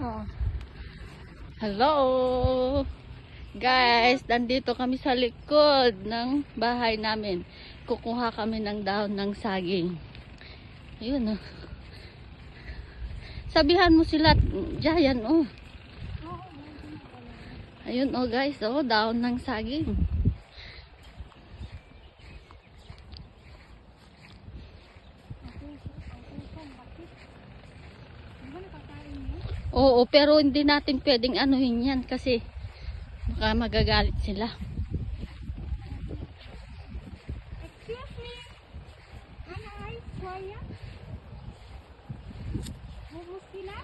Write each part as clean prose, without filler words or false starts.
Oo. Hello! Guys, nandito kami sa likod ng bahay namin. Kukuha kami ng dahon ng saging. Ayun oh. Sabihan mo sila, Jayan oh. Ayun oh guys, oh, dahon ng saging. Oo, pero hindi natin pwedeng anuhin yan kasi baka magagalit sila. Excuse me. Ano ay kuya? Bubus sila?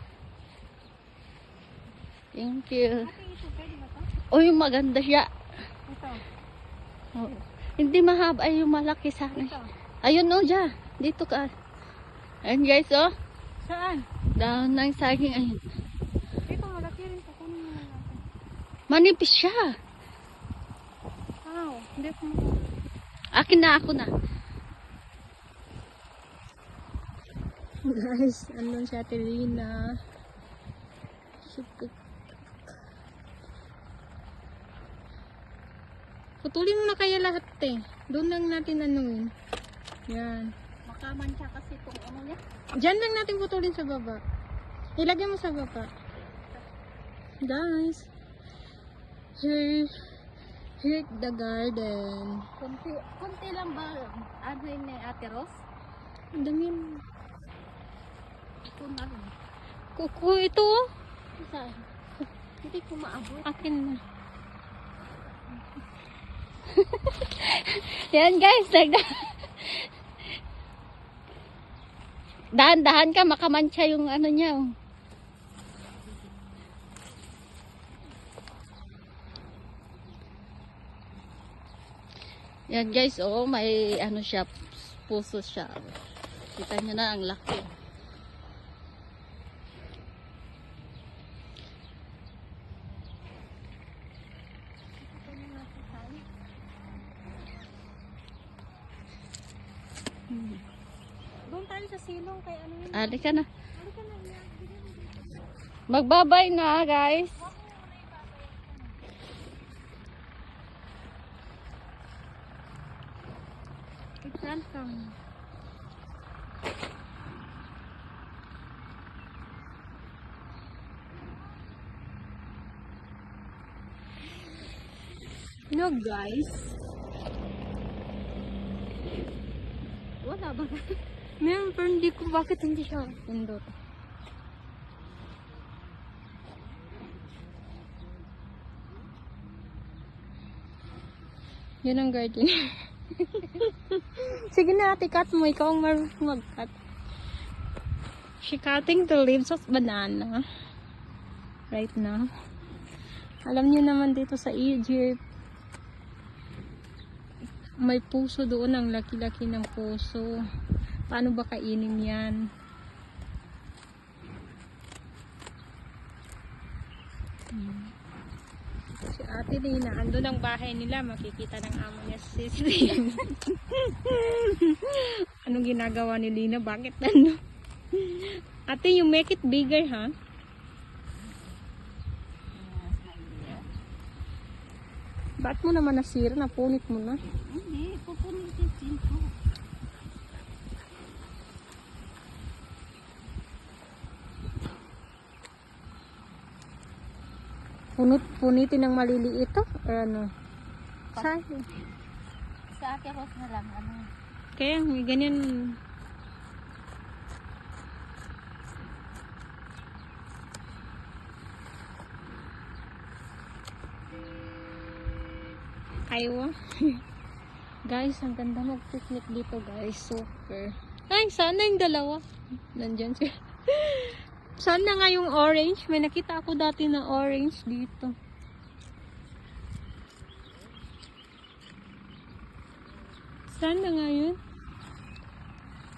Thank you. Ate, ito pwede ba to? Oh, yung maganda siya. Ito. Oo. Hindi mahaba, ay yung malaki sana. Ito. Ayun oh, dyan. Dito ka. Ayun guys oh. Saan? Dahon ng saging. Ayun. Ito malaki rin po. Kunin mo na natin. Manipis siya. Wow. Hindi ko mo. Akin na, ako na. Guys, andun si Ate Lina. Putulin mo na kaya lahat eh. Doon lang natin anuin. Yan. Makamancha kasi itong ano niya. Diyan lang natin putulin sa baba. Ilagay mo sa baba. Guys. Here the garden. Kunti lang ba? Ano yun ni Ate Ros? Ang dami. Ito na rin. Kuko ito. Oh. Saan? Hindi ko maabot. Akin na. Yan guys. Dahan-dahan ka, makamancha yung ano niya. Oh. Yan guys, oh, may ano siya, puso siya. Kita nyo na, ang laki. Doon tayo sa silong kay ano yun. Ali ka na. Halika na yan. Magbabay na guys. It's welcome. No guys. Wala ba? Meron pero hindi ko bakit hindi siya pindot. Yan ang garden. Sige na ate, cut mo. Ikaw ang marunong mag-cut. She cutting the leaves of banana. Right now. Alam niyo naman dito sa Egypt, may puso doon. Ang laki-laki ng puso. Paano ba kainin yan? Si Ate Lina, ando ng bahay nila, makikita ng amo niya si Lina. Anong ginagawa ni Lina? Bakit ano? Ate, you make it bigger, ha? Ba't mo naman nasira? Napunit mo na. Hindi, pupunitin ko. Punitin ng maliliit ito? Or ano? Sa Sa Ate Ros na lang, ano. Kaya may ganyan. Aywa. Guys, ang ganda mag-picnic dito guys. Super. Ay, sana yung dalawa. Nandyan siya. Sana nga yung orange. May nakita ako dati na orange dito. Sana nga yun.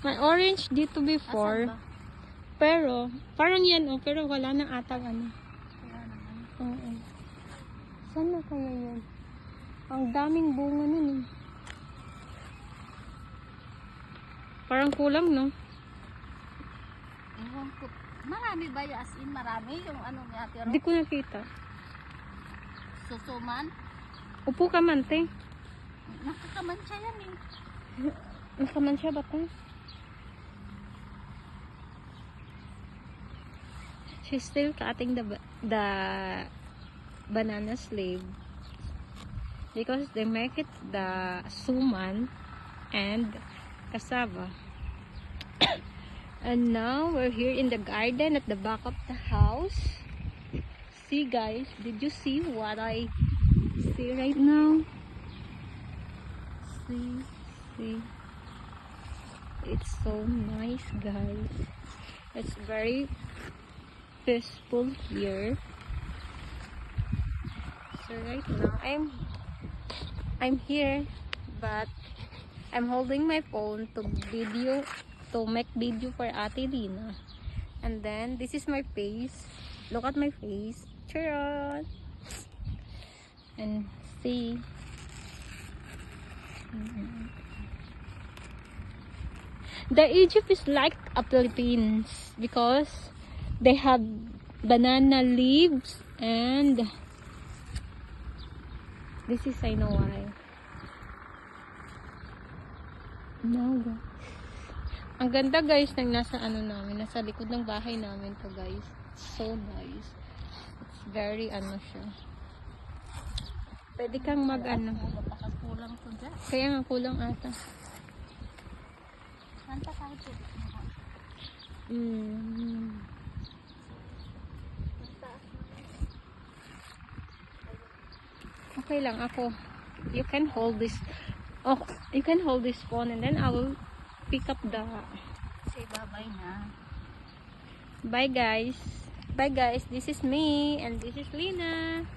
May orange dito before. Asan ba? Pero, parang yan oh. Pero wala nang atang ano. Wala naman. Oo. Sana kaya yun? Ang daming bunga nun eh. Parang kulang no? Ewan ko. Marami ba yung as in marami yung ano ni Ate Ro? Hindi ko nakita. Susuman? Upo ka man, te. Nakakamansya yan eh. Nakaman siya ba, te? She's still cutting the banana sleeve because they make it the suman and cassava. And now we're here in the garden at the back of the house. See guys, did you see what I see right now? See. It's so nice, guys. It's very peaceful here. So right now I'm here, but I'm holding my phone to make video for Ate Lina. And then this is my face. Look at my face. Charon. And see. The Egypt is like a Philippines because they have banana leaves and this is I know why. No, guys. Ang ganda guys ng nasa ano namin, nasa likod ng bahay namin to guys. So nice. It's very ano siya. Pwede kang mag ano. Napakakulang to dyan. Kaya nga kulang ata. Kanta tayo po. Okay lang ako. You can hold this. Oh, you can hold this phone and then I will pick up the. Say bye-bye na. Bye guys. Bye guys. This is me and this is Lina.